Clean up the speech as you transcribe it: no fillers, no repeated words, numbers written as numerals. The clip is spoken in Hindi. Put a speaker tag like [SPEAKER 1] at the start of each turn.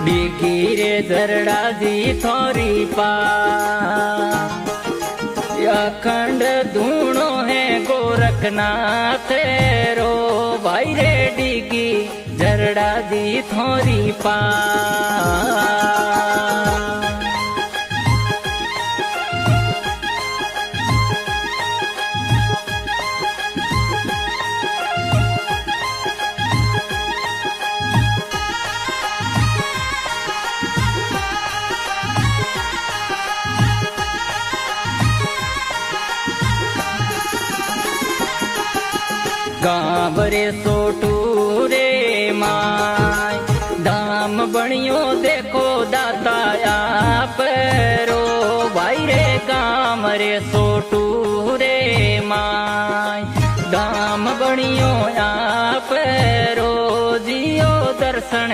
[SPEAKER 1] डिगी रे झरड़ा जी थोरी पा अखंड धूणो है गोरखनाथ रो भाई रे डिगी झरड़ा जी थोरी पा गाँव रे सोटू रे माय धाम बनियो देखो दाता आप रो भाई रे गाँव रे सोटू रे माय धाम बनियो आप रो जियो दर्शन